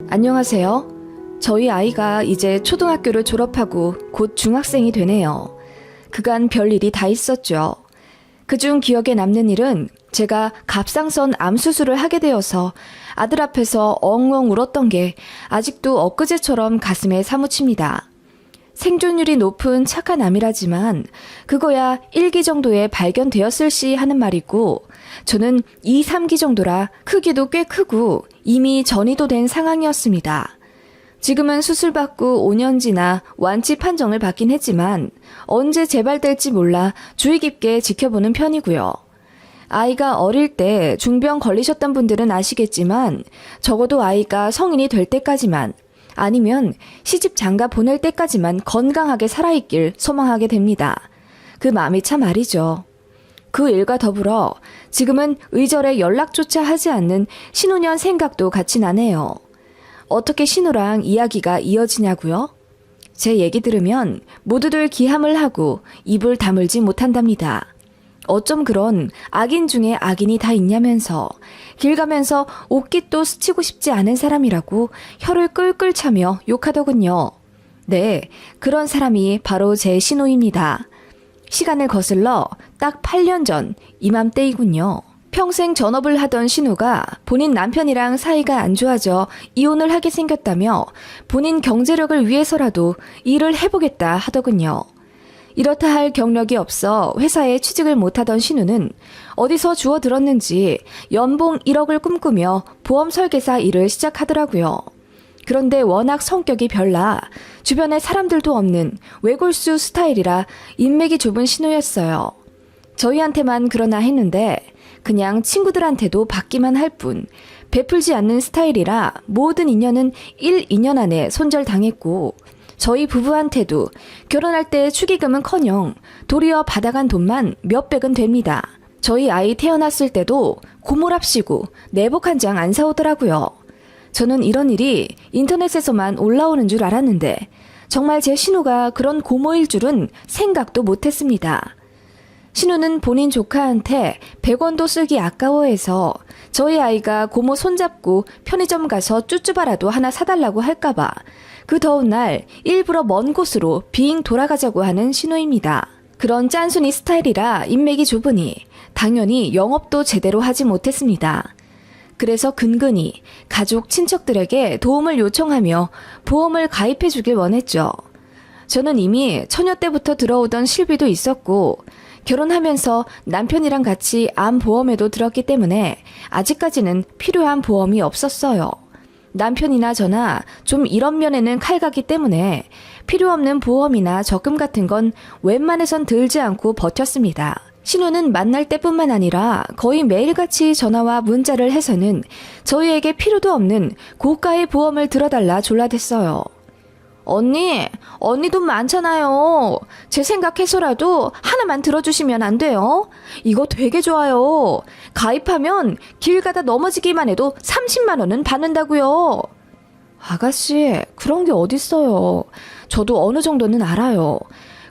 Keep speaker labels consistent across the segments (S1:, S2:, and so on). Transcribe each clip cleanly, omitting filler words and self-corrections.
S1: 안녕하세요. 저희 아이가 이제 초등학교를 졸업하고 곧 중학생이 되네요. 그간 별일이 다 있었죠. 그중 기억에 남는 일은 제가 갑상선 암 수술을 하게 되어서 아들 앞에서 엉엉 울었던 게 아직도 엊그제처럼 가슴에 사무칩니다. 생존율이 높은 착한 암이라지만 그거야 1기 정도에 발견되었을 시 하는 말이고 저는 2, 3기 정도라 크기도 꽤 크고 이미 전이도 된 상황이었습니다. 지금은 수술받고 5년 지나 완치 판정을 받긴 했지만 언제 재발될지 몰라 주의 깊게 지켜보는 편이고요. 아이가 어릴 때 중병 걸리셨던 분들은 아시겠지만 적어도 아이가 성인이 될 때까지만 아니면 시집 장가 보낼 때까지만 건강하게 살아있길 소망하게 됩니다. 그 마음이 참 아리죠. 그 일과 더불어 지금은 의절에 연락조차 하지 않는 신우년 생각도 같이 나네요. 어떻게 신우랑 이야기가 이어지냐고요? 제 얘기 들으면 모두들 기함을 하고 입을 다물지 못한답니다. 어쩜 그런 악인 중에 악인이 다 있냐면서 길 가면서 옷깃도 스치고 싶지 않은 사람이라고 혀를 끌끌 차며 욕하더군요. 네, 그런 사람이 바로 제 신우입니다. 시간을 거슬러 딱 8년 전 이맘때이군요. 평생 전업을 하던 신우가 본인 남편이랑 사이가 안 좋아져 이혼을 하게 생겼다며 본인 경제력을 위해서라도 일을 해보겠다 하더군요. 이렇다 할 경력이 없어 회사에 취직을 못하던 신우는 어디서 주워들었는지 연봉 1억을 꿈꾸며 보험 설계사 일을 시작하더라고요. 그런데 워낙 성격이 별나 주변에 사람들도 없는 외골수 스타일이라 인맥이 좁은 신우였어요. 저희한테만 그러나 했는데 그냥 친구들한테도 받기만 할 뿐 베풀지 않는 스타일이라 모든 인연은 1, 2년 안에 손절당했고 저희 부부한테도 결혼할 때 축의금은커녕 도리어 받아간 돈만 몇백은 됩니다. 저희 아이 태어났을 때도 고모랍시고 내복 한 장 안 사오더라고요. 저는 이런 일이 인터넷에서만 올라오는 줄 알았는데 정말 제 신우가 그런 고모일 줄은 생각도 못했습니다. 신우는 본인 조카한테 100원도 쓰기 아까워해서 저희 아이가 고모 손잡고 편의점 가서 쭈쭈바라도 하나 사달라고 할까봐 그 더운 날 일부러 먼 곳으로 빙 돌아가자고 하는 신우입니다. 그런 짠순이 스타일이라 인맥이 좁으니 당연히 영업도 제대로 하지 못했습니다. 그래서 근근히 가족 친척들에게 도움을 요청하며 보험을 가입해 주길 원했죠. 저는 이미 처녀 때부터 들어오던 실비도 있었고 결혼하면서 남편이랑 같이 암보험에도 들었기 때문에 아직까지는 필요한 보험이 없었어요. 남편이나 저나 좀 이런 면에는 칼같기 때문에 필요 없는 보험이나 적금 같은 건 웬만해선 들지 않고 버텼습니다. 신우는 만날 때뿐만 아니라 거의 매일같이 전화와 문자를 해서는 저희에게 필요도 없는 고가의 보험을 들어달라 졸라댔어요. 언니 돈 많잖아요. 제 생각해서라도 하나만 들어주시면 안 돼요? 이거 되게 좋아요. 가입하면 길 가다 넘어지기만 해도 30만 원은 받는다고요. 아가씨, 그런 게 어딨어요. 저도 어느 정도는 알아요.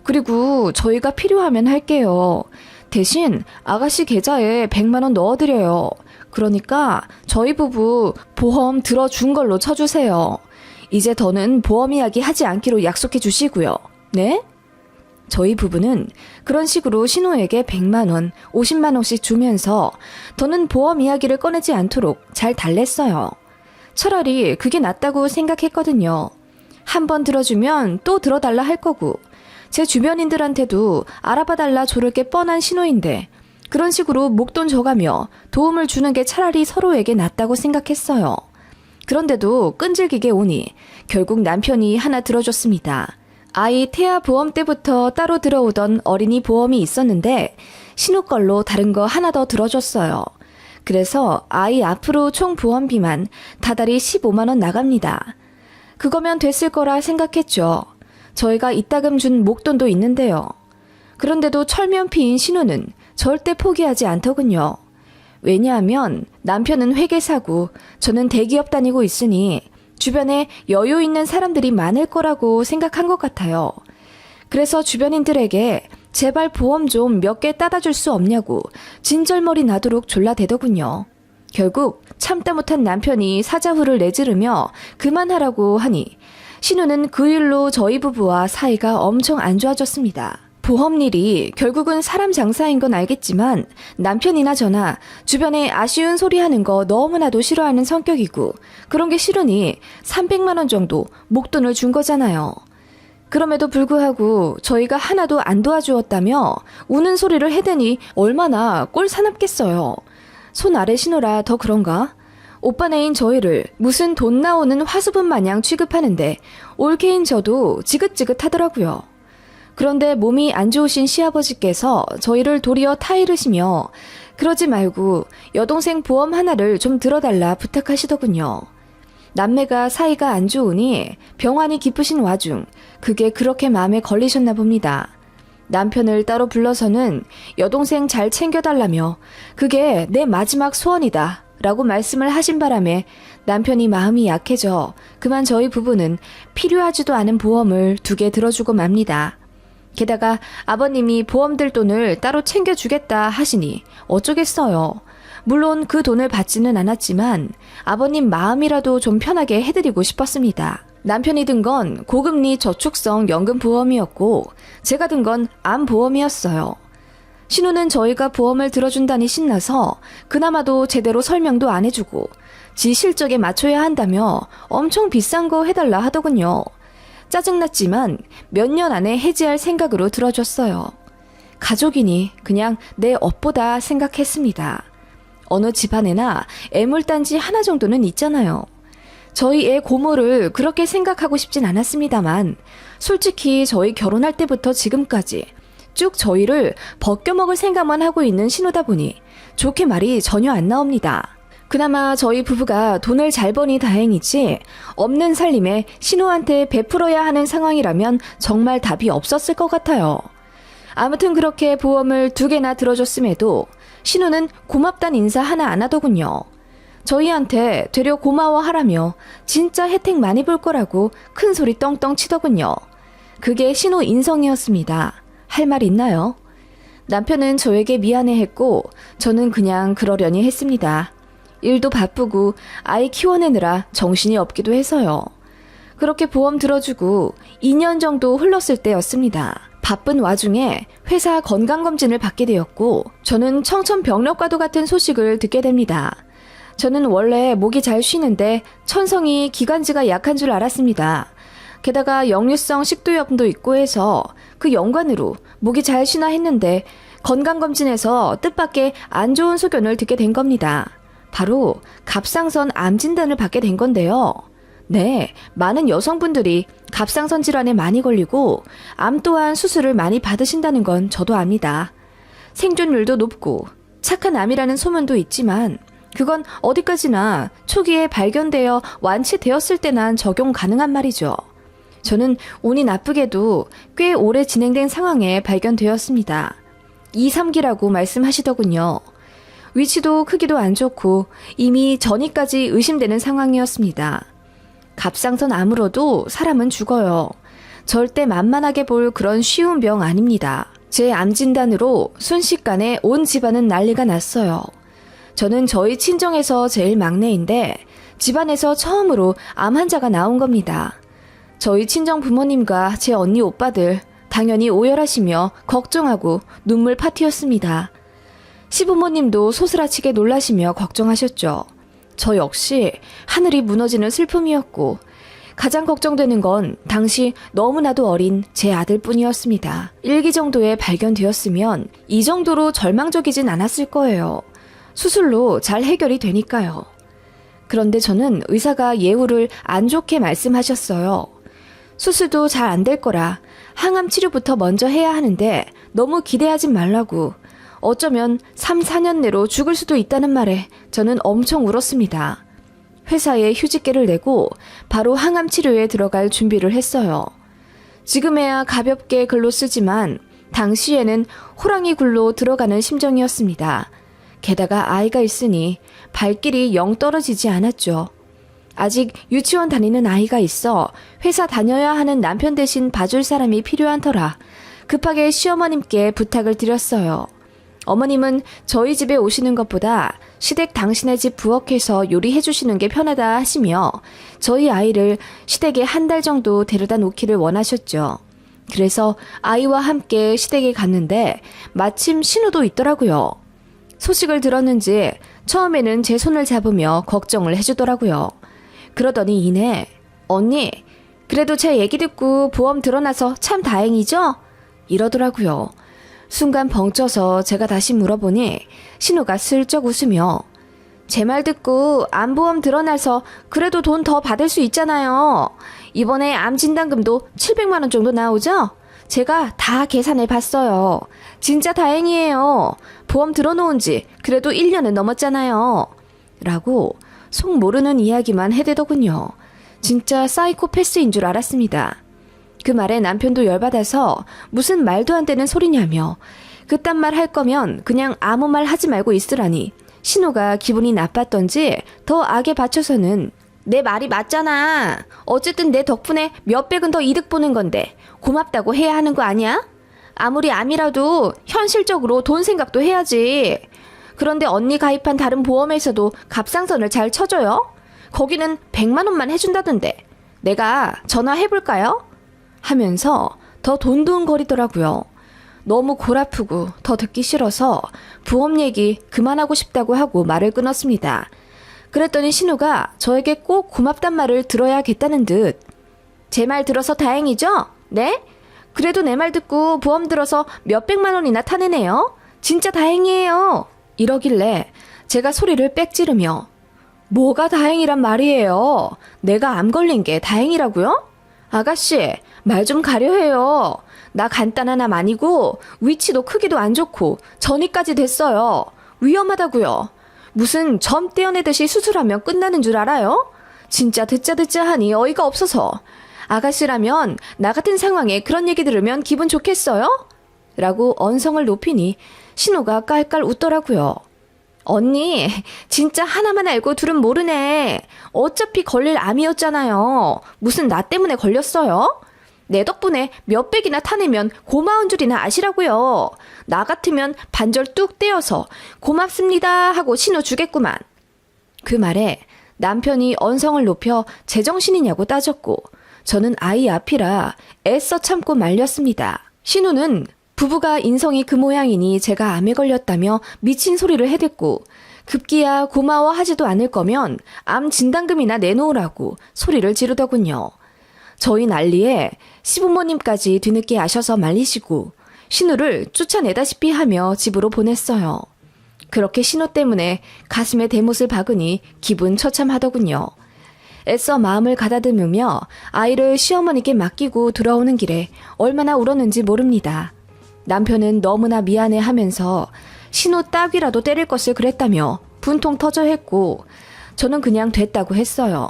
S1: 그리고 저희가 필요하면 할게요. 대신 아가씨 계좌에 100만 원 넣어드려요. 그러니까 저희 부부 보험 들어준 걸로 쳐주세요. 이제 더는 보험 이야기 하지 않기로 약속해 주시고요. 네? 저희 부부는 그런 식으로 신우에게 100만 원, 50만 원씩 주면서 더는 보험 이야기를 꺼내지 않도록 잘 달랬어요. 차라리 그게 낫다고 생각했거든요. 한 번 들어주면 또 들어달라 할 거고 제 주변인들한테도 알아봐달라 조를 게 뻔한 신우인데 그런 식으로 목돈 줘가며 도움을 주는 게 차라리 서로에게 낫다고 생각했어요. 그런데도 끈질기게 오니 결국 남편이 하나 들어줬습니다. 아이 태아 보험 때부터 따로 들어오던 어린이 보험이 있었는데 신우 걸로 다른 거 하나 더 들어줬어요. 그래서 아이 앞으로 총 보험비만 다달이 15만 원 나갑니다. 그거면 됐을 거라 생각했죠. 저희가 이따금 준 목돈도 있는데요. 그런데도 철면피인 신우는 절대 포기하지 않더군요. 왜냐하면 남편은 회계사고 저는 대기업 다니고 있으니 주변에 여유 있는 사람들이 많을 거라고 생각한 것 같아요. 그래서 주변인들에게 제발 보험 좀 몇 개 따다 줄 수 없냐고 진절머리 나도록 졸라대더군요. 결국 참다 못한 남편이 사자후를 내지르며 그만하라고 하니 신우는 그 일로 저희 부부와 사이가 엄청 안 좋아졌습니다. 보험일이 결국은 사람 장사인 건 알겠지만 남편이나 저나 주변에 아쉬운 소리 하는 거 너무나도 싫어하는 성격이고 그런 게 싫으니 300만 원 정도 목돈을 준 거잖아요. 그럼에도 불구하고 저희가 하나도 안 도와주었다며 우는 소리를 해대니 얼마나 꼴사납겠어요. 손 아래 신호라 더 그런가? 오빠네인 저희를 무슨 돈 나오는 화수분 마냥 취급하는데 올케인 저도 지긋지긋하더라고요. 그런데 몸이 안 좋으신 시아버지께서 저희를 도리어 타이르시며 그러지 말고 여동생 보험 하나를 좀 들어달라 부탁하시더군요. 남매가 사이가 안 좋으니 병환이 깊으신 와중 그게 그렇게 마음에 걸리셨나 봅니다. 남편을 따로 불러서는 여동생 잘 챙겨달라며 그게 내 마지막 소원이다 라고 말씀을 하신 바람에 남편이 마음이 약해져 그만 저희 부부는 필요하지도 않은 보험을 2개 들어주고 맙니다. 게다가 아버님이 보험들 돈을 따로 챙겨주겠다 하시니 어쩌겠어요. 물론 그 돈을 받지는 않았지만 아버님 마음이라도 좀 편하게 해드리고 싶었습니다. 남편이 든 건 고금리 저축성 연금보험이었고 제가 든 건 암보험이었어요. 신우는 저희가 보험을 들어준다니 신나서 그나마도 제대로 설명도 안 해주고 지 실적에 맞춰야 한다며 엄청 비싼 거 해달라 하더군요. 짜증났지만 몇 년 안에 해지할 생각으로 들어줬어요. 가족이니 그냥 내 업보다 생각했습니다. 어느 집안에나 애물단지 하나 정도는 있잖아요. 저희 애 고모를 그렇게 생각하고 싶진 않았습니다만 솔직히 저희 결혼할 때부터 지금까지 쭉 저희를 벗겨먹을 생각만 하고 있는 신우다 보니 좋게 말이 전혀 안 나옵니다. 그나마 저희 부부가 돈을 잘 버니 다행이지 없는 살림에 신우한테 베풀어야 하는 상황이라면 정말 답이 없었을 것 같아요. 아무튼 그렇게 보험을 2개나 들어줬음에도 신우는 고맙단 인사 하나 안 하더군요. 저희한테 되려 고마워하라며 진짜 혜택 많이 볼 거라고 큰 소리 떵떵 치더군요. 그게 신우 인성이었습니다. 할 말 있나요? 남편은 저에게 미안해했고 저는 그냥 그러려니 했습니다. 일도 바쁘고 아이 키워내느라 정신이 없기도 해서요. 그렇게 보험 들어주고 2년 정도 흘렀을 때였습니다. 바쁜 와중에 회사 건강검진을 받게 되었고 저는 청천벽력과도 같은 소식을 듣게 됩니다. 저는 원래 목이 잘 쉬는데 천성이 기관지가 약한 줄 알았습니다. 게다가 역류성 식도염도 있고 해서 그 연관으로 목이 잘 쉬나 했는데 건강검진에서 뜻밖의 안 좋은 소견을 듣게 된 겁니다. 바로 갑상선 암 진단을 받게 된 건데요. 네, 많은 여성분들이 갑상선 질환에 많이 걸리고 암 또한 수술을 많이 받으신다는 건 저도 압니다. 생존율도 높고 착한 암이라는 소문도 있지만 그건 어디까지나 초기에 발견되어 완치되었을 때만 적용 가능한 말이죠. 저는 운이 나쁘게도 꽤 오래 진행된 상황에 발견되었습니다. 2, 3기라고 말씀하시더군요. 위치도 크기도 안 좋고 이미 전이까지 의심되는 상황이었습니다. 갑상선 암으로도 사람은 죽어요. 절대 만만하게 볼 그런 쉬운 병 아닙니다. 제 암 진단으로 순식간에 온 집안은 난리가 났어요. 저는 저희 친정에서 제일 막내인데 집안에서 처음으로 암 환자가 나온 겁니다. 저희 친정 부모님과 제 언니 오빠들 당연히 오열하시며 걱정하고 눈물 파티였습니다. 시부모님도 소스라치게 놀라시며 걱정하셨죠. 저 역시 하늘이 무너지는 슬픔이었고 가장 걱정되는 건 당시 너무나도 어린 제 아들뿐이었습니다. 1기 정도에 발견되었으면 이 정도로 절망적이진 않았을 거예요. 수술로 잘 해결이 되니까요. 그런데 저는 의사가 예후를 안 좋게 말씀하셨어요. 수술도 잘 안 될 거라 항암 치료부터 먼저 해야 하는데 너무 기대하진 말라고. 어쩌면 3, 4년 내로 죽을 수도 있다는 말에 저는 엄청 울었습니다. 회사에 휴직계를 내고 바로 항암 치료에 들어갈 준비를 했어요. 지금에야 가볍게 글로 쓰지만 당시에는 호랑이 굴로 들어가는 심정이었습니다. 게다가 아이가 있으니 발길이 영 떨어지지 않았죠. 아직 유치원 다니는 아이가 있어 회사 다녀야 하는 남편 대신 봐줄 사람이 필요한 터라 급하게 시어머님께 부탁을 드렸어요. 어머님은 저희 집에 오시는 것보다 시댁 당신네 집 부엌에서 요리해 주시는 게 편하다 하시며 저희 아이를 시댁에 한 달 정도 데려다 놓기를 원하셨죠. 그래서 아이와 함께 시댁에 갔는데 마침 신우도 있더라고요. 소식을 들었는지 처음에는 제 손을 잡으며 걱정을 해주더라고요. 그러더니 이내 언니 그래도 제 얘기 듣고 보험 드러나서 참 다행이죠? 이러더라고요. 순간 벙쪄서 제가 다시 물어보니 신우가 슬쩍 웃으며 제 말 듣고 암보험 드러나서 그래도 돈 더 받을 수 있잖아요. 이번에 암 진단금도 700만 원 정도 나오죠? 제가 다 계산해 봤어요. 진짜 다행이에요. 보험 들어놓은 지 그래도 1년은 넘었잖아요. 라고 속 모르는 이야기만 해대더군요. 진짜 사이코패스인 줄 알았습니다. 그 말에 남편도 열받아서 무슨 말도 안 되는 소리냐며 그딴 말 할 거면 그냥 아무 말 하지 말고 있으라니 신우가 기분이 나빴던지 더 악에 받쳐서는 내 말이 맞잖아. 어쨌든 내 덕분에 몇백은 더 이득 보는 건데 고맙다고 해야 하는 거 아니야? 아무리 암이라도 현실적으로 돈 생각도 해야지. 그런데 언니 가입한 다른 보험에서도 갑상선을 잘 쳐줘요? 거기는 100만 원만 해준다던데 내가 전화해볼까요? 하면서 더 돈돈거리더라고요. 너무 골 아프고 더 듣기 싫어서 보험 얘기 그만하고 싶다고 하고 말을 끊었습니다. 그랬더니 신우가 저에게 꼭 고맙단 말을 들어야겠다는 듯 제 말 들어서 다행이죠? 네? 그래도 내 말 듣고 보험 들어서 몇백만 원이나 타내네요. 진짜 다행이에요. 이러길래 제가 소리를 빽 지르며 뭐가 다행이란 말이에요. 내가 암 걸린 게 다행이라고요? 아가씨 말 좀 가려해요. 나 간단한 암 아니고 위치도 크기도 안 좋고 전이까지 됐어요. 위험하다고요. 무슨 점 떼어내듯이 수술하면 끝나는 줄 알아요? 진짜 듣자 하니 어이가 없어서. 아가씨라면 나 같은 상황에 그런 얘기 들으면 기분 좋겠어요? 라고 언성을 높이니 신우가 깔깔 웃더라고요. 언니 진짜 하나만 알고 둘은 모르네. 어차피 걸릴 암이었잖아요. 무슨 나 때문에 걸렸어요? 내 덕분에 몇백이나 타내면 고마운 줄이나 아시라고요. 나 같으면 반절 뚝 떼어서 고맙습니다 하고 신호 주겠구만. 그 말에 남편이 언성을 높여 제정신이냐고 따졌고 저는 아이 앞이라 애써 참고 말렸습니다. 신우는 부부가 인성이 그 모양이니 제가 암에 걸렸다며 미친 소리를 해댔고 급기야 고마워하지도 않을 거면 암 진단금이나 내놓으라고 소리를 지르더군요. 저희 난리에 시부모님까지 뒤늦게 아셔서 말리시고 신우를 쫓아내다시피 하며 집으로 보냈어요. 그렇게 신우 때문에 가슴에 대못을 박으니 기분 처참하더군요. 애써 마음을 가다듬으며 아이를 시어머니께 맡기고 돌아오는 길에 얼마나 울었는지 모릅니다. 남편은 너무나 미안해하면서 신우 따귀라도 때릴 것을 그랬다며 분통 터져 했고 저는 그냥 됐다고 했어요.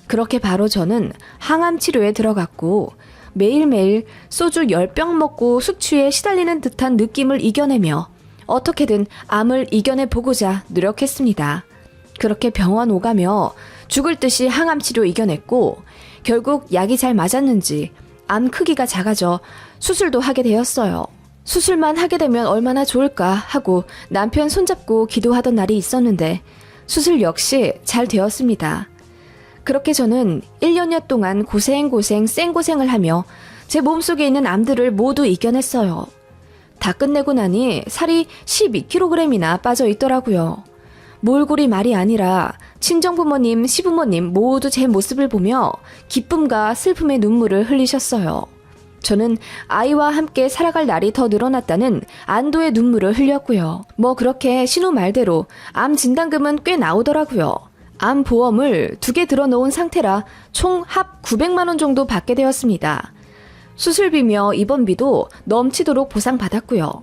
S1: 그렇게 바로 저는 항암 치료에 들어갔고 매일매일 소주 10병 먹고 숙취에 시달리는 듯한 느낌을 이겨내며 어떻게든 암을 이겨내 보고자 노력했습니다. 그렇게 병원 오가며 죽을 듯이 항암 치료 이겨냈고 결국 약이 잘 맞았는지 암 크기가 작아져 수술도 하게 되었어요. 수술만 하게 되면 얼마나 좋을까 하고 남편 손잡고 기도하던 날이 있었는데 수술 역시 잘 되었습니다. 그렇게 저는 1년여 동안 고생 생고생을 하며 제 몸속에 있는 암들을 모두 이겨냈어요. 다 끝내고 나니 살이 12kg이나 빠져 있더라고요. 몰골이 말이 아니라 친정부모님, 시부모님 모두 제 모습을 보며 기쁨과 슬픔의 눈물을 흘리셨어요. 저는 아이와 함께 살아갈 날이 더 늘어났다는 안도의 눈물을 흘렸고요. 뭐 그렇게 신우 말대로 암 진단금은 꽤 나오더라고요. 암 보험을 2개 들어놓은 상태라 총 합 900만 원 정도 받게 되었습니다. 수술비며 입원비도 넘치도록 보상받았고요.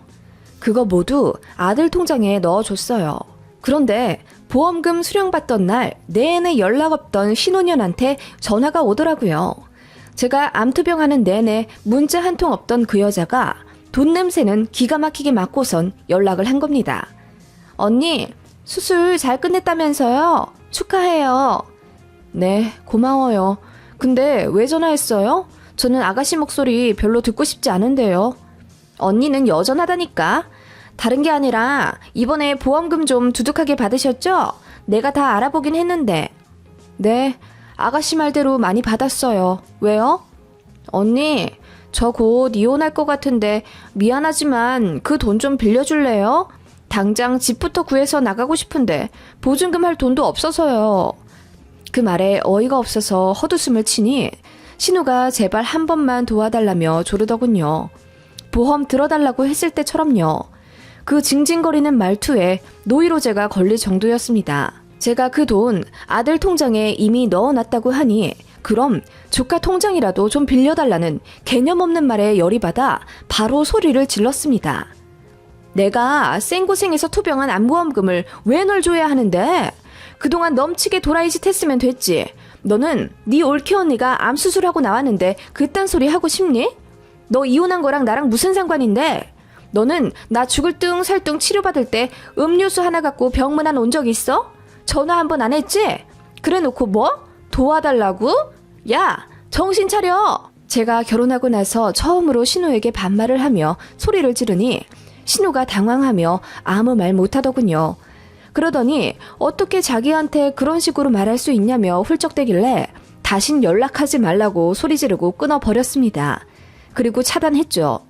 S1: 그거 모두 아들 통장에 넣어줬어요. 그런데 보험금 수령받던 날 내내 연락 없던 신혼년한테 전화가 오더라고요. 제가 암투병하는 내내 문자 한 통 없던 그 여자가 돈 냄새는 기가 막히게 맡고선 연락을 한 겁니다. 언니, 수술 잘 끝냈다면서요? 축하해요. 네, 고마워요. 근데 왜 전화했어요? 저는 아가씨 목소리 별로 듣고 싶지 않은데요. 언니는 여전하다니까. 다른 게 아니라 이번에 보험금 좀 두둑하게 받으셨죠? 내가 다 알아보긴 했는데. 네, 아가씨 말대로 많이 받았어요. 왜요? 언니, 저 곧 이혼할 것 같은데 미안하지만 그 돈 좀 빌려줄래요? 당장 집부터 구해서 나가고 싶은데 보증금 할 돈도 없어서요. 그 말에 어이가 없어서 헛웃음을 치니 신우가 제발 한 번만 도와달라며 조르더군요. 보험 들어달라고 했을 때처럼요. 그 징징거리는 말투에 노이로제가 걸릴 정도였습니다. 제가 그 돈 아들 통장에 이미 넣어놨다고 하니 그럼 조카 통장이라도 좀 빌려달라는 개념 없는 말에 열이 받아 바로 소리를 질렀습니다. 내가 생고생해서 투병한 암보험금을 왜 널 줘야 하는데? 그동안 넘치게 도라이짓 했으면 됐지. 너는 네 올케 언니가 암 수술하고 나왔는데 그딴 소리 하고 싶니? 너 이혼한 거랑 나랑 무슨 상관인데? 너는 나 죽을 뚱 살 뚱 치료받을 때 음료수 하나 갖고 병문안 온 적 있어? 전화 한 번 안 했지? 그래 놓고 뭐? 도와달라고? 야, 정신 차려! 제가 결혼하고 나서 처음으로 신우에게 반말을 하며 소리를 지르니 신우가 당황하며 아무 말 못하더군요. 그러더니 어떻게 자기한테 그런 식으로 말할 수 있냐며 훌쩍대길래 다신 연락하지 말라고 소리 지르고 끊어버렸습니다. 그리고 차단했죠.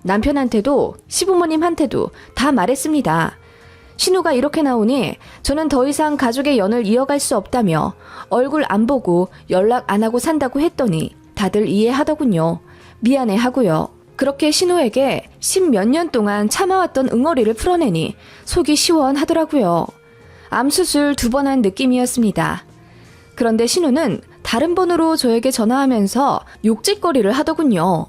S1: 남편한테도 시부모님한테도 다 말했습니다. 신우가 이렇게 나오니 저는 더 이상 가족의 연을 이어갈 수 없다며 얼굴 안 보고 연락 안 하고 산다고 했더니 다들 이해하더군요. 미안해 하고요. 그렇게 신우에게 10몇 년 동안 참아왔던 응어리를 풀어내니 속이 시원하더라고요. 암수술 2번 한 느낌이었습니다. 그런데 신우는 다른 번호로 저에게 전화하면서 욕짓거리를 하더군요.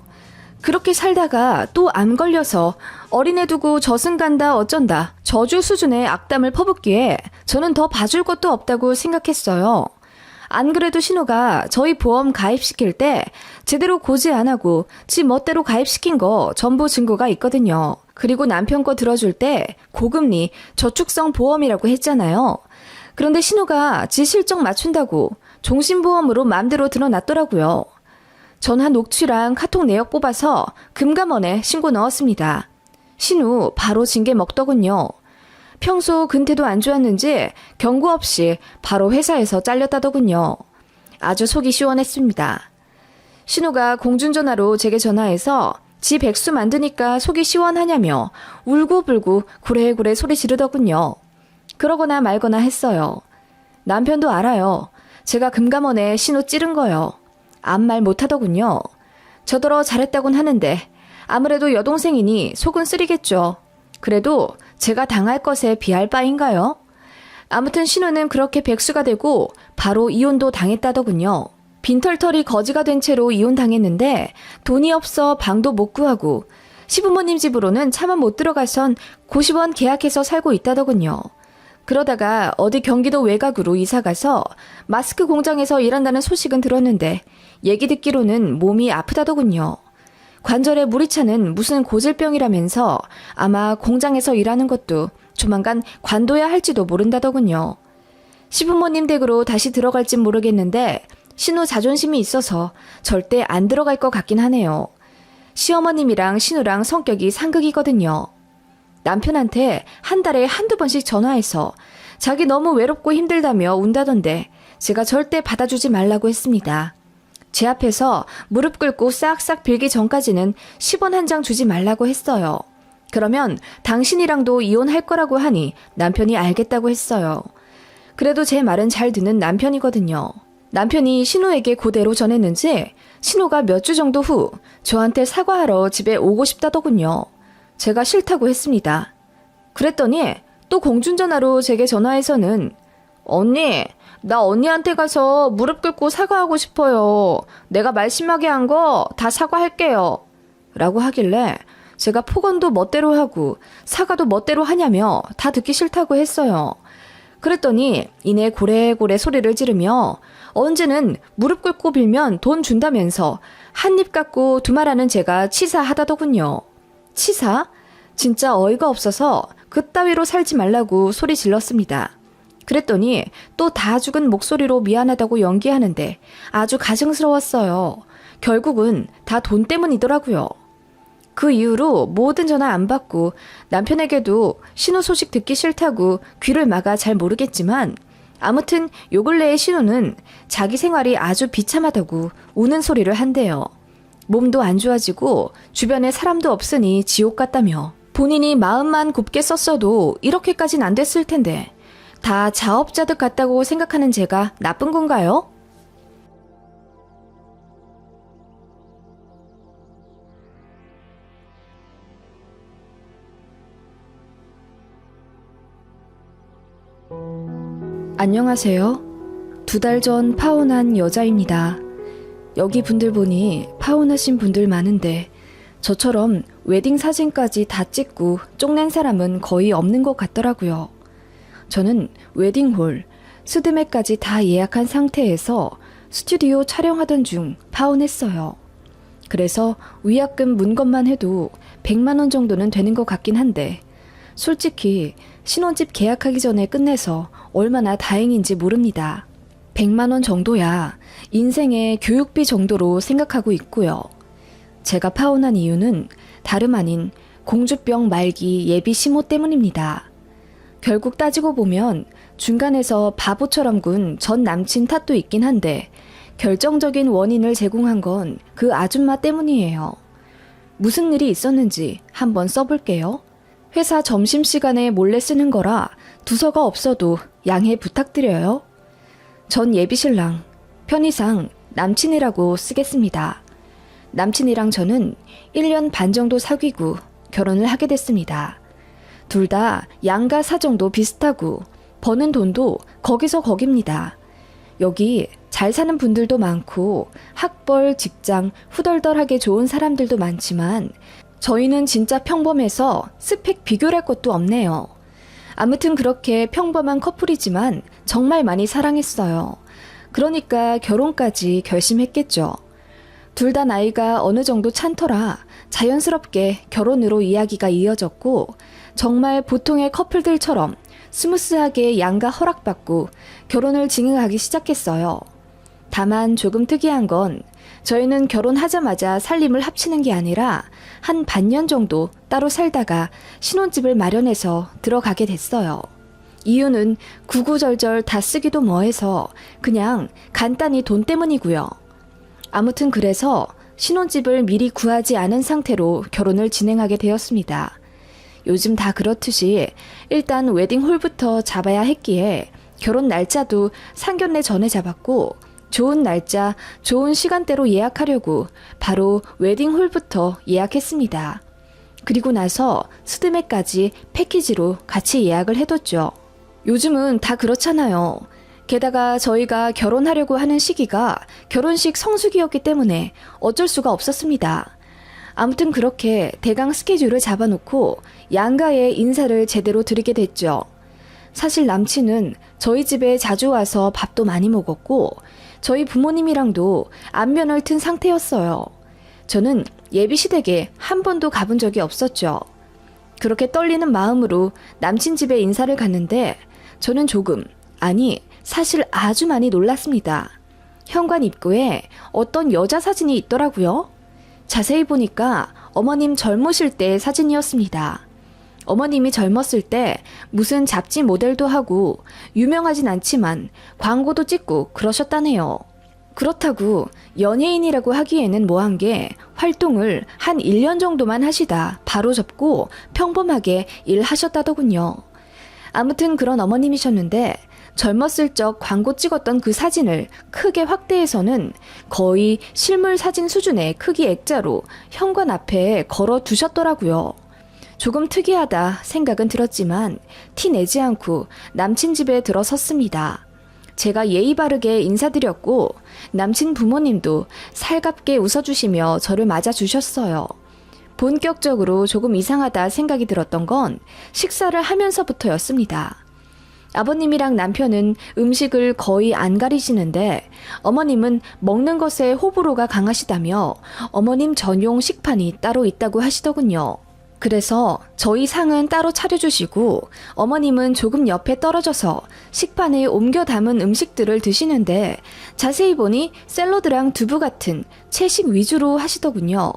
S1: 그렇게 살다가 또 암 걸려서 어린애 두고 저승 간다 어쩐다 저주 수준의 악담을 퍼붓기에 저는 더 봐줄 것도 없다고 생각했어요. 안 그래도 신우가 저희 보험 가입시킬 때 제대로 고지 안 하고 지 멋대로 가입시킨 거 전부 증거가 있거든요. 그리고 남편 거 들어줄 때 고금리 저축성 보험이라고 했잖아요. 그런데 신우가 지 실적 맞춘다고 종신보험으로 맘대로 들어놨더라고요. 전화 녹취랑 카톡 내역 뽑아서 금감원에 신고 넣었습니다. 신우 바로 징계 먹더군요. 평소 근태도 안 좋았는지 경고 없이 바로 회사에서 잘렸다더군요. 아주 속이 시원했습니다. 신우가 공중전화로 제게 전화해서 지 백수 만드니까 속이 시원하냐며 울고불고 구레구레 소리 지르더군요. 그러거나 말거나 했어요. 남편도 알아요. 제가 금감원에 신우 찌른 거요. 아무 말 못하더군요. 저더러 잘했다곤 하는데 아무래도 여동생이니 속은 쓰리겠죠. 그래도 제가 당할 것에 비할 바인가요? 아무튼 신우는 그렇게 백수가 되고 바로 이혼도 당했다더군요. 빈털털이 거지가 된 채로 이혼당했는데 돈이 없어 방도 못 구하고 시부모님 집으로는 차마 못 들어가선 고시원 계약해서 살고 있다더군요. 그러다가 어디 경기도 외곽으로 이사가서 마스크 공장에서 일한다는 소식은 들었는데 얘기 듣기로는 몸이 아프다더군요. 관절에 물이 차는 무슨 고질병이라면서 아마 공장에서 일하는 것도 조만간 관둬야 할지도 모른다더군요. 시부모님 댁으로 다시 들어갈진 모르겠는데 신우 자존심이 있어서 절대 안 들어갈 것 같긴 하네요. 시어머님이랑 신우랑 성격이 상극이거든요. 남편한테 한 달에 한두 번씩 전화해서 자기 너무 외롭고 힘들다며 운다던데 제가 절대 받아주지 말라고 했습니다. 제 앞에서 무릎 꿇고 싹싹 빌기 전까지는 10원 한 장 주지 말라고 했어요. 그러면 당신이랑도 이혼할 거라고 하니 남편이 알겠다고 했어요. 그래도 제 말은 잘 듣는 남편이거든요. 남편이 신우에게 그대로 전했는지 신우가 몇 주 정도 후 저한테 사과하러 집에 오고 싶다더군요. 제가 싫다고 했습니다. 그랬더니 또 공중전화로 제게 전화해서는 언니, 나 언니한테 가서 무릎 꿇고 사과하고 싶어요. 내가 말 심하게 한 거 다 사과할게요. 라고 하길래 제가 폭언도 멋대로 하고 사과도 멋대로 하냐며 다 듣기 싫다고 했어요. 그랬더니 이내 고래고래 소리를 지르며 언제는 무릎 꿇고 빌면 돈 준다면서 한 입 갖고 두 말하는 제가 치사하다더군요. 치사? 진짜 어이가 없어서 그따위로 살지 말라고 소리 질렀습니다. 그랬더니 또 다 죽은 목소리로 미안하다고 연기하는데 아주 가증스러웠어요. 결국은 다 돈 때문이더라고요. 그 이후로 모든 전화 안 받고 남편에게도 신호 소식 듣기 싫다고 귀를 막아 잘 모르겠지만 아무튼 요 근래의 신호는 자기 생활이 아주 비참하다고 우는 소리를 한대요. 몸도 안 좋아지고 주변에 사람도 없으니 지옥 같다며 본인이 마음만 곱게 썼어도 이렇게까진 안 됐을 텐데 다 자업자득 같다고 생각하는 제가 나쁜 건가요? 안녕하세요. 2달 전 파혼한 여자입니다. 여기 분들 보니 파혼하신 분들 많은데 저처럼 웨딩 사진까지 다 찍고 쪽낸 사람은 거의 없는 것 같더라고요. 저는 웨딩홀, 스드메까지 다 예약한 상태에서 스튜디오 촬영하던 중 파혼했어요. 그래서 위약금 문 것만 해도 100만 원 정도는 되는 것 같긴 한데 솔직히 신혼집 계약하기 전에 끝내서 얼마나 다행인지 모릅니다. 100만 원 정도야 인생의 교육비 정도로 생각하고 있고요. 제가 파혼한 이유는 다름 아닌 공주병 말기 예비 시모 때문입니다. 결국 따지고 보면 중간에서 바보처럼 군 전 남친 탓도 있긴 한데 결정적인 원인을 제공한 건 그 아줌마 때문이에요. 무슨 일이 있었는지 한번 써볼게요. 회사 점심시간에 몰래 쓰는 거라 두서가 없어도 양해 부탁드려요. 전 예비신랑, 편의상 남친이라고 쓰겠습니다. 남친이랑 저는 1년 반 정도 사귀고 결혼을 하게 됐습니다. 둘 다 양가 사정도 비슷하고 버는 돈도 거기서 거깁니다. 여기 잘 사는 분들도 많고 학벌, 직장, 후덜덜하게 좋은 사람들도 많지만 저희는 진짜 평범해서 스펙 비교할 것도 없네요. 아무튼 그렇게 평범한 커플이지만 정말 많이 사랑했어요. 그러니까 결혼까지 결심했겠죠. 둘 다 나이가 어느 정도 찬터라 자연스럽게 결혼으로 이야기가 이어졌고 정말 보통의 커플들처럼 스무스하게 양가 허락받고 결혼을 진행하기 시작했어요. 다만 조금 특이한 건 저희는 결혼하자마자 살림을 합치는 게 아니라 한 반년 정도 따로 살다가 신혼집을 마련해서 들어가게 됐어요. 이유는 구구절절 다 쓰기도 뭐해서 그냥 간단히 돈 때문이고요. 아무튼 그래서 신혼집을 미리 구하지 않은 상태로 결혼을 진행하게 되었습니다. 요즘 다 그렇듯이 일단 웨딩홀부터 잡아야 했기에 결혼 날짜도 상견례 전에 잡았고 좋은 날짜, 좋은 시간대로 예약하려고 바로 웨딩홀부터 예약했습니다. 그리고 나서 스드메까지 패키지로 같이 예약을 해뒀죠. 요즘은 다 그렇잖아요. 게다가 저희가 결혼하려고 하는 시기가 결혼식 성수기였기 때문에 어쩔 수가 없었습니다. 아무튼 그렇게 대강 스케줄을 잡아놓고 양가의 인사를 제대로 드리게 됐죠. 사실 남친은 저희 집에 자주 와서 밥도 많이 먹었고 저희 부모님이랑도 안면을 튼 상태였어요. 저는 예비시댁에 한 번도 가본 적이 없었죠. 그렇게 떨리는 마음으로 남친 집에 인사를 갔는데 저는 조금, 아니 사실 아주 많이 놀랐습니다. 현관 입구에 어떤 여자 사진이 있더라고요. 자세히 보니까 어머님 젊으실 때 사진이었습니다. 어머님이 젊었을 때 무슨 잡지 모델도 하고 유명하진 않지만 광고도 찍고 그러셨다네요. 그렇다고 연예인이라고 하기에는 뭐한 게 활동을 한 1년 정도만 하시다 바로 접고 평범하게 일하셨다더군요. 아무튼 그런 어머님이셨는데 젊었을 적 광고 찍었던 그 사진을 크게 확대해서는 거의 실물 사진 수준의 크기 액자로 현관 앞에 걸어 두셨더라고요. 조금 특이하다 생각은 들었지만 티 내지 않고 남친 집에 들어섰습니다. 제가 예의 바르게 인사드렸고 남친 부모님도 살갑게 웃어주시며 저를 맞아주셨어요. 본격적으로 조금 이상하다 생각이 들었던 건 식사를 하면서부터였습니다. 아버님이랑 남편은 음식을 거의 안 가리시는데 어머님은 먹는 것에 호불호가 강하시다며 어머님 전용 식판이 따로 있다고 하시더군요. 그래서 저희 상은 따로 차려주시고 어머님은 조금 옆에 떨어져서 식판에 옮겨 담은 음식들을 드시는데 자세히 보니 샐러드랑 두부 같은 채식 위주로 하시더군요.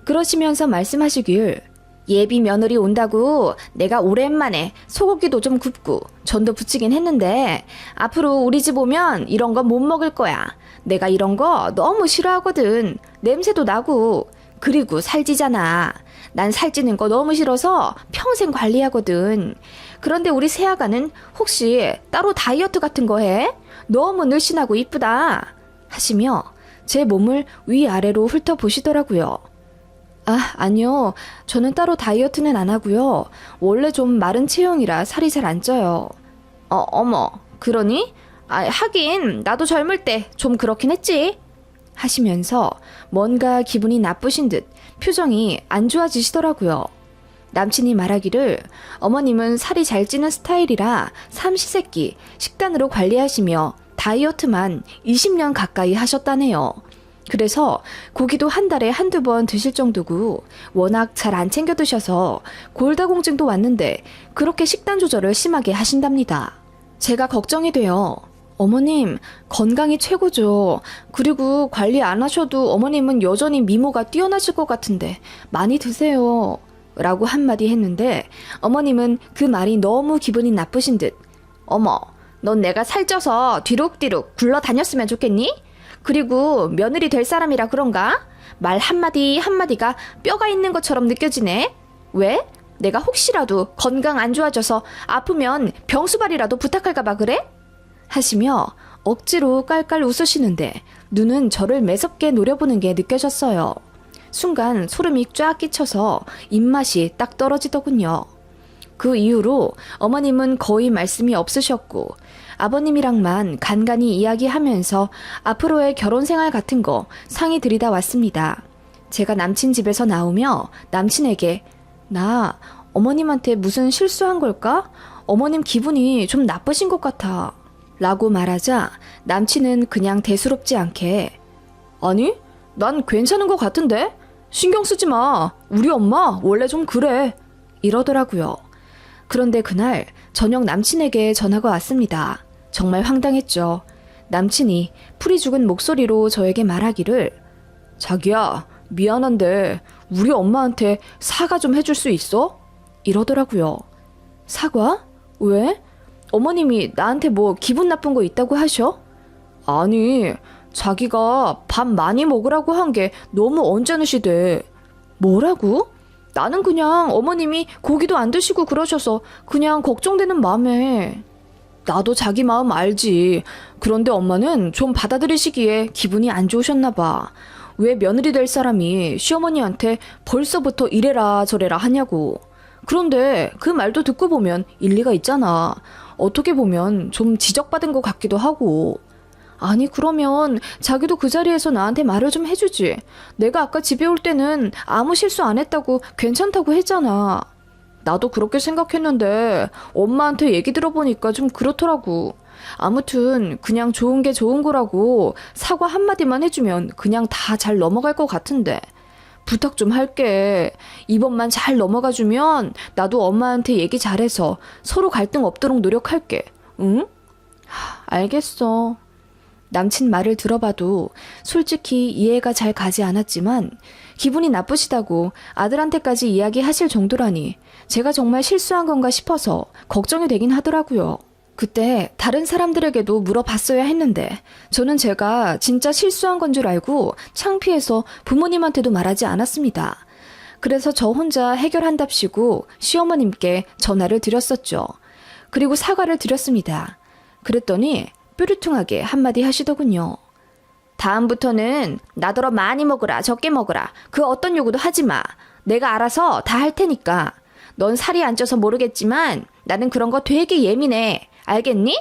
S1: 그러시면서 말씀하시길 예비 며느리 온다고 내가 오랜만에 소고기도 좀 굽고 전도 부치긴 했는데 앞으로 우리 집 오면 이런 거 못 먹을 거야. 내가 이런 거 너무 싫어하거든. 냄새도 나고. 그리고 살찌잖아. 난 살찌는 거 너무 싫어서 평생 관리하거든. 그런데 우리 새아가는 혹시 따로 다이어트 같은 거 해? 너무 늘씬하고 이쁘다. 하시며 제 몸을 위아래로 훑어보시더라고요. 아니요. 저는 따로 다이어트는 안 하고요. 원래 좀 마른 체형이라 살이 잘 안 쪄요. 어머, 그러니? 하긴 나도 젊을 때 좀 그렇긴 했지. 하시면서 뭔가 기분이 나쁘신 듯 표정이 안 좋아지시더라고요. 남친이 말하기를 어머님은 살이 잘 찌는 스타일이라 삼시세끼 식단으로 관리하시며 다이어트만 20년 가까이 하셨다네요. 그래서 고기도 한 달에 한두 번 드실 정도고 워낙 잘 안 챙겨 드셔서 골다공증도 왔는데 그렇게 식단 조절을 심하게 하신답니다. 제가 걱정이 돼요. 어머님, 건강이 최고죠. 그리고 관리 안 하셔도 어머님은 여전히 미모가 뛰어나실 것 같은데 많이 드세요. 라고 한마디 했는데 어머님은 그 말이 너무 기분이 나쁘신 듯 어머, 넌 내가 살쪄서 뒤룩뒤룩 굴러다녔으면 좋겠니? 그리고 며느리 될 사람이라 그런가? 말 한마디 한마디가 뼈가 있는 것처럼 느껴지네. 왜? 내가 혹시라도 건강 안 좋아져서 아프면 병수발이라도 부탁할까봐 그래? 하시며 억지로 깔깔 웃으시는데 눈은 저를 매섭게 노려보는 게 느껴졌어요. 순간 소름이 쫙 끼쳐서 입맛이 딱 떨어지더군요. 그 이후로 어머님은 거의 말씀이 없으셨고 아버님이랑만 간간히 이야기하면서 앞으로의 결혼 생활 같은 거 상의 들이다 왔습니다. 제가 남친 집에서 나오며 남친에게 나 어머님한테 무슨 실수한 걸까? 어머님 기분이 좀 나쁘신 것 같아. 라고 말하자 남친은 그냥 대수롭지 않게 아니, 난 괜찮은 것 같은데? 신경 쓰지 마. 우리 엄마 원래 좀 그래. 이러더라고요. 그런데 그날 저녁 남친에게 전화가 왔습니다. 정말 황당했죠. 남친이 풀이 죽은 목소리로 저에게 말하기를 자기야, 미안한데 우리 엄마한테 사과 좀 해줄 수 있어? 이러더라고요. 사과? 왜? 어머님이 나한테 뭐 기분 나쁜 거 있다고 하셔? 아니, 자기가 밥 많이 먹으라고 한 게 너무 언짢으시대. 뭐라고? 나는 그냥 어머님이 고기도 안 드시고 그러셔서 그냥 걱정되는 마음에. 나도 자기 마음 알지. 그런데 엄마는 좀 받아들이시기에 기분이 안 좋으셨나 봐. 왜 며느리 될 사람이 시어머니한테 벌써부터 이래라 저래라 하냐고. 그런데 그 말도 듣고 보면 일리가 있잖아. 어떻게 보면 좀 지적받은 것 같기도 하고. 아니 그러면 자기도 그 자리에서 나한테 말을 좀 해주지. 내가 아까 집에 올 때는 아무 실수 안 했다고 괜찮다고 했잖아. 나도 그렇게 생각했는데 엄마한테 얘기 들어보니까 좀 그렇더라고. 아무튼 그냥 좋은 게 좋은 거라고 사과 한마디만 해주면 그냥 다 잘 넘어갈 것 같은데. 부탁 좀 할게. 이번만 잘 넘어가주면 나도 엄마한테 얘기 잘해서 서로 갈등 없도록 노력할게. 응? 알겠어. 남친 말을 들어봐도 솔직히 이해가 잘 가지 않았지만 기분이 나쁘시다고 아들한테까지 이야기하실 정도라니 제가 정말 실수한 건가 싶어서 걱정이 되긴 하더라고요. 그때 다른 사람들에게도 물어봤어야 했는데 저는 제가 진짜 실수한 건 줄 알고 창피해서 부모님한테도 말하지 않았습니다. 그래서 저 혼자 해결한답시고 시어머님께 전화를 드렸었죠. 그리고 사과를 드렸습니다. 그랬더니 뾰루퉁하게 한마디 하시더군요. 다음부터는 나더러 많이 먹으라 적게 먹으라 그 어떤 요구도 하지 마. 내가 알아서 다 할 테니까. 넌 살이 안 쪄서 모르겠지만 나는 그런 거 되게 예민해. 알겠니?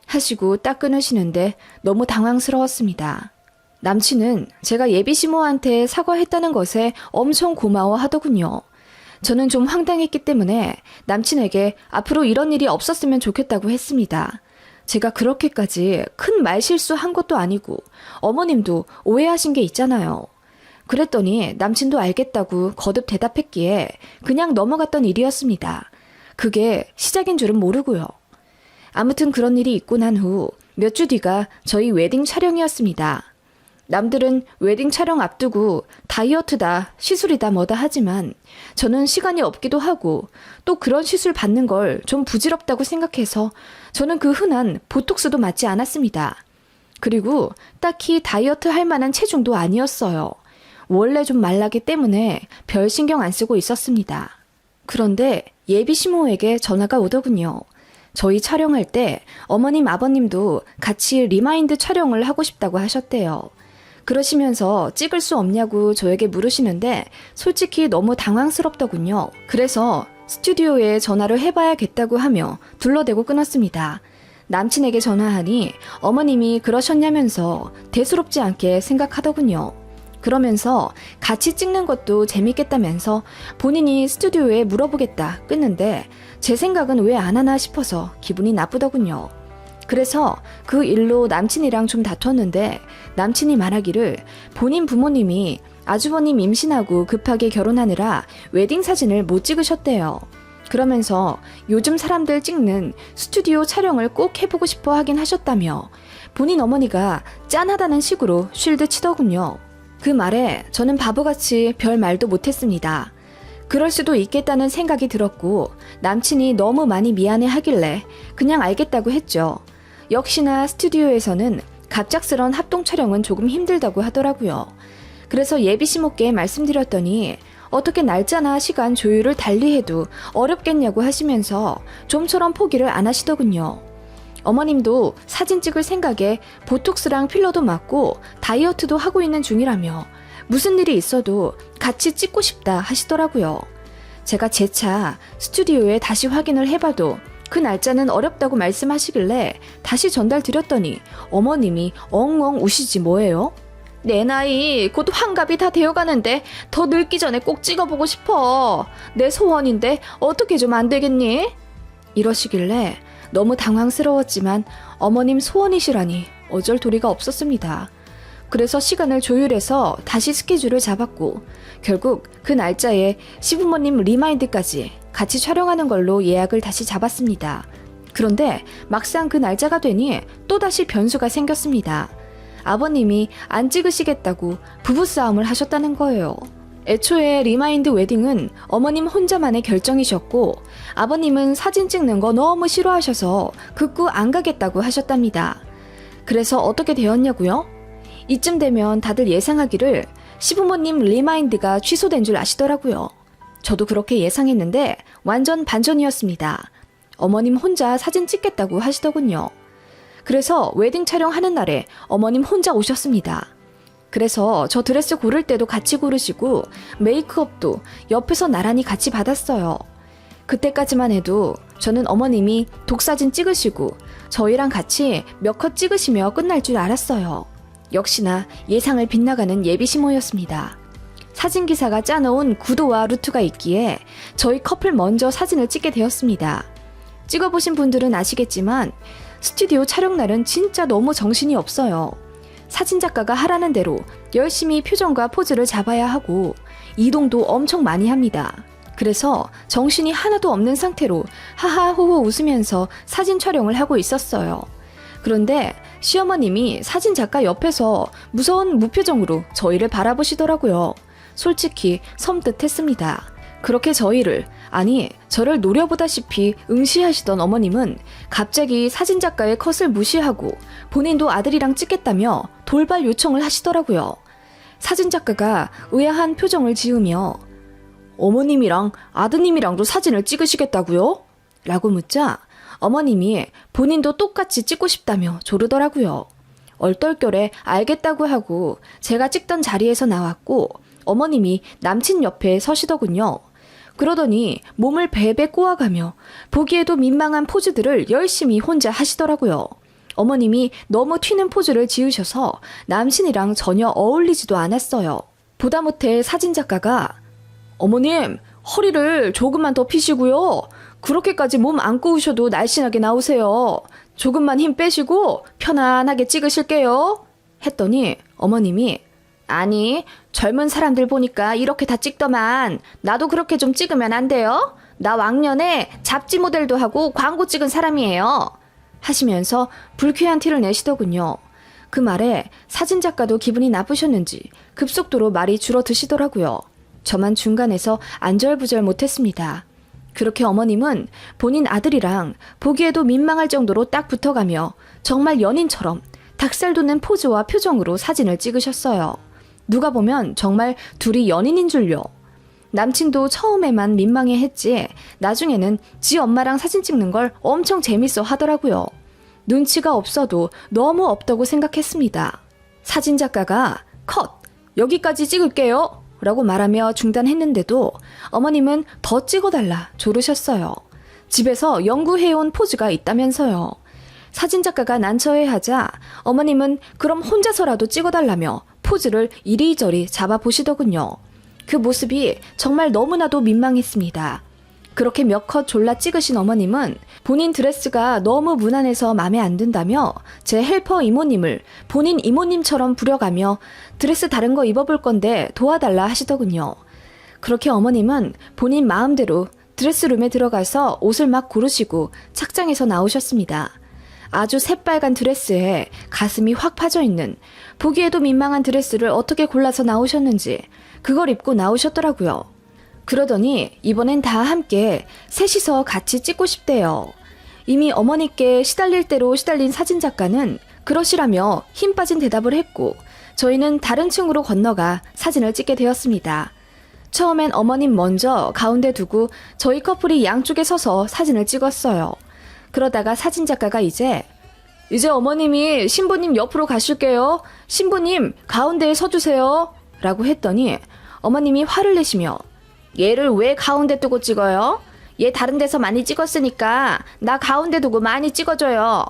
S1: 하시고 딱 끊으시는데 너무 당황스러웠습니다. 남친은 제가 예비 시모한테 사과했다는 것에 엄청 고마워하더군요. 저는 좀 황당했기 때문에 남친에게 앞으로 이런 일이 없었으면 좋겠다고 했습니다. 제가 그렇게까지 큰 말실수한 것도 아니고 어머님도 오해하신 게 있잖아요. 그랬더니 남친도 알겠다고 거듭 대답했기에 그냥 넘어갔던 일이었습니다. 그게 시작인 줄은 모르고요. 아무튼 그런 일이 있고 난 후 몇 주 뒤가 저희 웨딩 촬영이었습니다. 남들은 웨딩 촬영 앞두고 다이어트다, 시술이다 뭐다 하지만 저는 시간이 없기도 하고 또 그런 시술 받는 걸 좀 부질없다고 생각해서 저는 그 흔한 보톡스도 맞지 않았습니다. 그리고 딱히 다이어트 할 만한 체중도 아니었어요. 원래 좀 말라기 때문에 별 신경 안 쓰고 있었습니다. 그런데 예비 시모에게 전화가 오더군요. 저희 촬영할 때 어머님 아버님도 같이 리마인드 촬영을 하고 싶다고 하셨대요. 그러시면서 찍을 수 없냐고 저에게 물으시는데 솔직히 너무 당황스럽더군요. 그래서 스튜디오에 전화를 해봐야겠다고 하며 둘러대고 끊었습니다. 남친에게 전화하니 어머님이 그러셨냐면서 대수롭지 않게 생각하더군요. 그러면서 같이 찍는 것도 재밌겠다면서 본인이 스튜디오에 물어보겠다 끊는데 제 생각은 왜 안 하나 싶어서 기분이 나쁘더군요. 그래서 그 일로 남친이랑 좀 다퉜는데 남친이 말하기를 본인 부모님이 아주버님 임신하고 급하게 결혼하느라 웨딩 사진을 못 찍으셨대요. 그러면서 요즘 사람들 찍는 스튜디오 촬영을 꼭 해보고 싶어 하긴 하셨다며 본인 어머니가 짠하다는 식으로 쉴드 치더군요. 그 말에 저는 바보같이 별 말도 못했습니다. 그럴 수도 있겠다는 생각이 들었고 남친이 너무 많이 미안해 하길래 그냥 알겠다고 했죠. 역시나 스튜디오에서는 갑작스런 합동 촬영은 조금 힘들다고 하더라고요. 그래서 예비 시모께 말씀드렸더니 어떻게 날짜나 시간 조율을 달리해도 어렵겠냐고 하시면서 좀처럼 포기를 안 하시더군요. 어머님도 사진 찍을 생각에 보톡스랑 필러도 맞고 다이어트도 하고 있는 중이라며 무슨 일이 있어도 같이 찍고 싶다 하시더라고요. 제가 재차 스튜디오에 다시 확인을 해봐도 그 날짜는 어렵다고 말씀하시길래 다시 전달드렸더니 어머님이 엉엉 우시지 뭐예요? 내 나이 곧 환갑이 다 되어가는데 더 늙기 전에 꼭 찍어보고 싶어. 내 소원인데 어떻게 좀 안 되겠니? 이러시길래 너무 당황스러웠지만 어머님 소원이시라니 어쩔 도리가 없었습니다. 그래서 시간을 조율해서 다시 스케줄을 잡았고 결국 그 날짜에 시부모님 리마인드까지 같이 촬영하는 걸로 예약을 다시 잡았습니다. 그런데 막상 그 날짜가 되니 또다시 변수가 생겼습니다. 아버님이 안 찍으시겠다고 부부싸움을 하셨다는 거예요. 애초에 리마인드 웨딩은 어머님 혼자만의 결정이셨고 아버님은 사진 찍는 거 너무 싫어하셔서 극구 안 가겠다고 하셨답니다. 그래서 어떻게 되었냐고요? 이쯤 되면 다들 예상하기를 시부모님 리마인드가 취소된 줄 아시더라고요. 저도 그렇게 예상했는데 완전 반전이었습니다. 어머님 혼자 사진 찍겠다고 하시더군요. 그래서 웨딩 촬영하는 날에 어머님 혼자 오셨습니다. 그래서 저 드레스 고를 때도 같이 고르시고 메이크업도 옆에서 나란히 같이 받았어요. 그때까지만 해도 저는 어머님이 독사진 찍으시고 저희랑 같이 몇 컷 찍으시며 끝날 줄 알았어요. 역시나 예상을 빗나가는 예비 시모였습니다. 사진기사가 짜놓은 구도와 루트가 있기에 저희 커플 먼저 사진을 찍게 되었습니다. 찍어보신 분들은 아시겠지만 스튜디오 촬영 날은 진짜 너무 정신이 없어요. 사진작가가 하라는 대로 열심히 표정과 포즈를 잡아야 하고 이동도 엄청 많이 합니다. 그래서 정신이 하나도 없는 상태로 하하호호 웃으면서 사진 촬영을 하고 있었어요. 그런데 시어머님이 사진작가 옆에서 무서운 무표정으로 저희를 바라보시더라고요. 솔직히 섬뜩했습니다. 그렇게 저를 노려보다시피 응시하시던 어머님은 갑자기 사진작가의 컷을 무시하고 본인도 아들이랑 찍겠다며 돌발 요청을 하시더라고요. 사진작가가 의아한 표정을 지으며 어머님이랑 아드님이랑도 사진을 찍으시겠다고요? 라고 묻자 어머님이 본인도 똑같이 찍고 싶다며 조르더라고요. 얼떨결에 알겠다고 하고 제가 찍던 자리에서 나왔고 어머님이 남친 옆에 서시더군요. 그러더니 몸을 베베 꼬아가며 보기에도 민망한 포즈들을 열심히 혼자 하시더라고요. 어머님이 너무 튀는 포즈를 지으셔서 남친이랑 전혀 어울리지도 않았어요. 보다 못해 사진작가가 어머님 허리를 조금만 더 피시고요. 그렇게까지 몸 안 꼬우셔도 날씬하게 나오세요. 조금만 힘 빼시고 편안하게 찍으실게요. 했더니 어머님이 아니 젊은 사람들 보니까 이렇게 다 찍더만 나도 그렇게 좀 찍으면 안 돼요? 나 왕년에 잡지 모델도 하고 광고 찍은 사람이에요. 하시면서 불쾌한 티를 내시더군요. 그 말에 사진작가도 기분이 나쁘셨는지 급속도로 말이 줄어드시더라고요. 저만 중간에서 안절부절 못했습니다. 그렇게 어머님은 본인 아들이랑 보기에도 민망할 정도로 딱 붙어가며 정말 연인처럼 닭살 돋는 포즈와 표정으로 사진을 찍으셨어요. 누가 보면 정말 둘이 연인인 줄요. 남친도 처음에만 민망해했지 나중에는 지 엄마랑 사진 찍는 걸 엄청 재밌어 하더라고요. 눈치가 없어도 너무 없다고 생각했습니다. 사진작가가 컷! 여기까지 찍을게요! 라고 말하며 중단했는데도 어머님은 더 찍어달라 조르셨어요. 집에서 연구해온 포즈가 있다면서요. 사진작가가 난처해하자 어머님은 그럼 혼자서라도 찍어달라며 포즈를 이리저리 잡아보시더군요. 그 모습이 정말 너무나도 민망했습니다. 그렇게 몇 컷 졸라 찍으신 어머님은 본인 드레스가 너무 무난해서 마음에 안 든다며 제 헬퍼 이모님을 본인 이모님처럼 부려가며 드레스 다른 거 입어볼 건데 도와달라 하시더군요. 그렇게 어머님은 본인 마음대로 드레스룸에 들어가서 옷을 막 고르시고 착장해서 나오셨습니다. 아주 새빨간 드레스에 가슴이 확 파져있는 보기에도 민망한 드레스를 어떻게 골라서 나오셨는지 그걸 입고 나오셨더라고요. 그러더니 이번엔 다 함께 셋이서 같이 찍고 싶대요. 이미 어머니께 시달릴 대로 시달린 사진작가는 그러시라며 힘 빠진 대답을 했고 저희는 다른 층으로 건너가 사진을 찍게 되었습니다. 처음엔 어머님 먼저 가운데 두고 저희 커플이 양쪽에 서서 사진을 찍었어요. 그러다가 사진작가가 이제 어머님이 신부님 옆으로 가실게요. 신부님 가운데에 서주세요. 라고 했더니 어머님이 화를 내시며 얘를 왜 가운데 두고 찍어요? 얘 다른 데서 많이 찍었으니까 나 가운데 두고 많이 찍어줘요.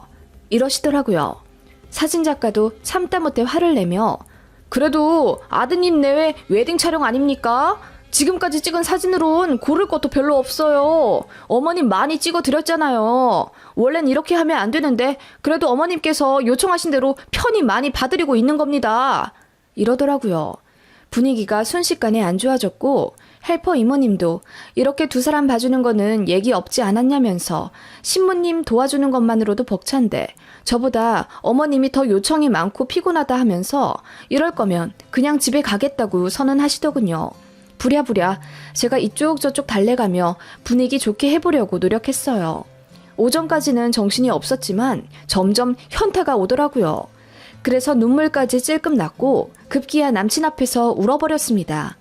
S1: 이러시더라고요. 사진작가도 참다 못해 화를 내며 그래도 아드님 내외 웨딩 촬영 아닙니까? 지금까지 찍은 사진으론 고를 것도 별로 없어요. 어머님 많이 찍어드렸잖아요. 원래는 이렇게 하면 안 되는데 그래도 어머님께서 요청하신 대로 편히 많이 봐드리고 있는 겁니다. 이러더라고요. 분위기가 순식간에 안 좋아졌고 헬퍼 이모님도 이렇게 두 사람 봐주는 거는 얘기 없지 않았냐면서 신부님 도와주는 것만으로도 벅찬데 저보다 어머님이 더 요청이 많고 피곤하다 하면서 이럴 거면 그냥 집에 가겠다고 선언하시더군요. 부랴부랴 제가 이쪽 저쪽 달래가며 분위기 좋게 해보려고 노력했어요. 오전까지는 정신이 없었지만 점점 현타가 오더라고요. 그래서 눈물까지 찔끔 났고 급기야 남친 앞에서 울어버렸습니다.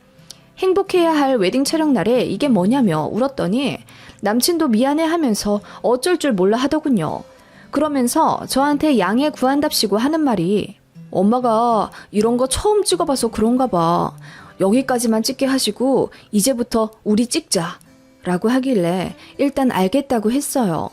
S1: 행복해야 할 웨딩 촬영 날에 이게 뭐냐며 울었더니 남친도 미안해하면서 어쩔 줄 몰라 하더군요. 그러면서 저한테 양해 구한답시고 하는 말이 엄마가 이런 거 처음 찍어봐서 그런가 봐. 여기까지만 찍게 하시고 이제부터 우리 찍자 라고 하길래 일단 알겠다고 했어요.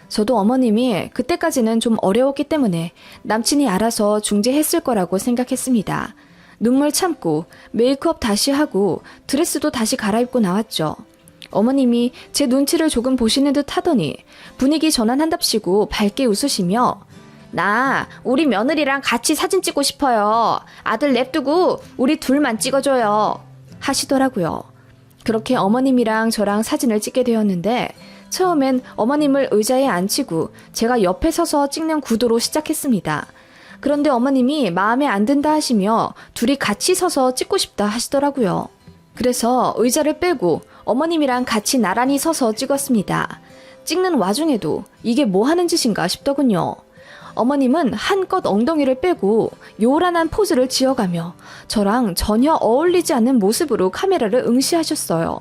S1: 저도 어머님이 그때까지는 좀 어려웠기 때문에 남친이 알아서 중재했을 거라고 생각했습니다. 눈물 참고 메이크업 다시 하고 드레스도 다시 갈아입고 나왔죠. 어머님이 제 눈치를 조금 보시는 듯 하더니 분위기 전환한답시고 밝게 웃으시며 나 우리 며느리랑 같이 사진 찍고 싶어요. 아들 냅두고 우리 둘만 찍어줘요. 하시더라고요. 그렇게 어머님이랑 저랑 사진을 찍게 되었는데 처음엔 어머님을 의자에 앉히고 제가 옆에 서서 찍는 구도로 시작했습니다. 그런데 어머님이 마음에 안 든다 하시며 둘이 같이 서서 찍고 싶다 하시더라고요. 그래서 의자를 빼고 어머님이랑 같이 나란히 서서 찍었습니다. 찍는 와중에도 이게 뭐 하는 짓인가 싶더군요. 어머님은 한껏 엉덩이를 빼고 요란한 포즈를 지어가며 저랑 전혀 어울리지 않는 모습으로 카메라를 응시하셨어요.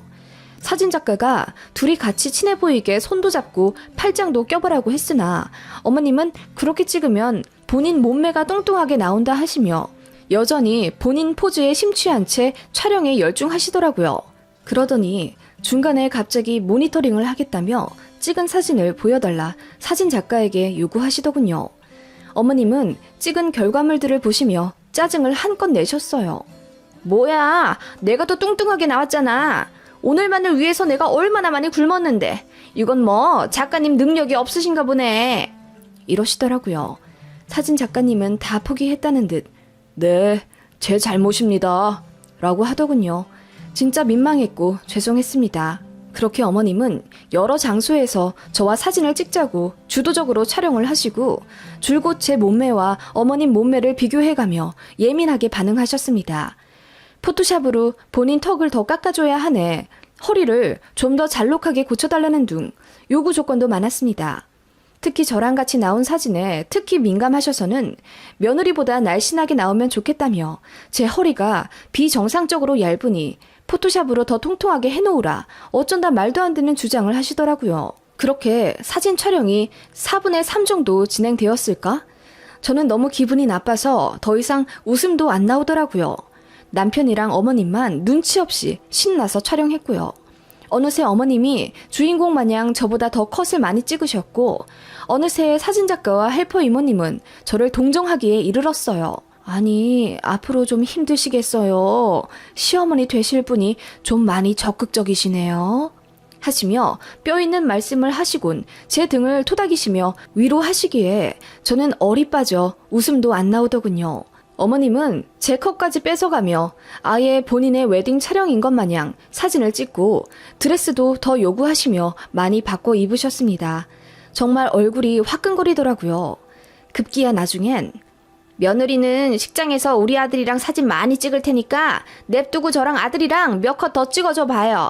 S1: 사진작가가 둘이 같이 친해 보이게 손도 잡고 팔짱도 껴보라고 했으나 어머님은 그렇게 찍으면 본인 몸매가 뚱뚱하게 나온다 하시며 여전히 본인 포즈에 심취한 채 촬영에 열중하시더라고요. 그러더니 중간에 갑자기 모니터링을 하겠다며 찍은 사진을 보여달라 사진작가에게 요구하시더군요. 어머님은 찍은 결과물들을 보시며 짜증을 한껏 내셨어요. 뭐야, 내가 더 뚱뚱하게 나왔잖아. 오늘만을 위해서 내가 얼마나 많이 굶었는데 이건 뭐 작가님 능력이 없으신가 보네. 이러시더라고요. 사진 작가님은 다 포기했다는 듯 네, 제 잘못입니다 라고 하더군요. 진짜 민망했고 죄송했습니다. 그렇게 어머님은 여러 장소에서 저와 사진을 찍자고 주도적으로 촬영을 하시고 줄곧 제 몸매와 어머님 몸매를 비교해가며 예민하게 반응하셨습니다. 포토샵으로 본인 턱을 더 깎아줘야 하네, 허리를 좀 더 잘록하게 고쳐달라는 등 요구 조건도 많았습니다. 특히 저랑 같이 나온 사진에 특히 민감하셔서는 며느리보다 날씬하게 나오면 좋겠다며 제 허리가 비정상적으로 얇으니 포토샵으로 더 통통하게 해놓으라, 어쩐다 말도 안 되는 주장을 하시더라고요. 그렇게 사진 촬영이 4분의 3 정도 진행되었을까? 저는 너무 기분이 나빠서 더 이상 웃음도 안 나오더라고요. 남편이랑 어머님만 눈치 없이 신나서 촬영했고요. 어느새 어머님이 주인공 마냥 저보다 더 컷을 많이 찍으셨고 어느새 사진작가와 헬퍼 이모님은 저를 동정하기에 이르렀어요. 아니, 앞으로 좀 힘드시겠어요. 시어머니 되실 분이 좀 많이 적극적이시네요. 하시며 뼈 있는 말씀을 하시곤 제 등을 토닥이시며 위로하시기에 저는 얼이 빠져 웃음도 안 나오더군요. 어머님은 제 컷까지 뺏어가며 아예 본인의 웨딩 촬영인 것 마냥 사진을 찍고 드레스도 더 요구하시며 많이 바꿔 입으셨습니다. 정말 얼굴이 화끈거리더라고요. 급기야 나중엔 며느리는 식장에서 우리 아들이랑 사진 많이 찍을 테니까 냅두고 저랑 아들이랑 몇 컷 더 찍어줘 봐요.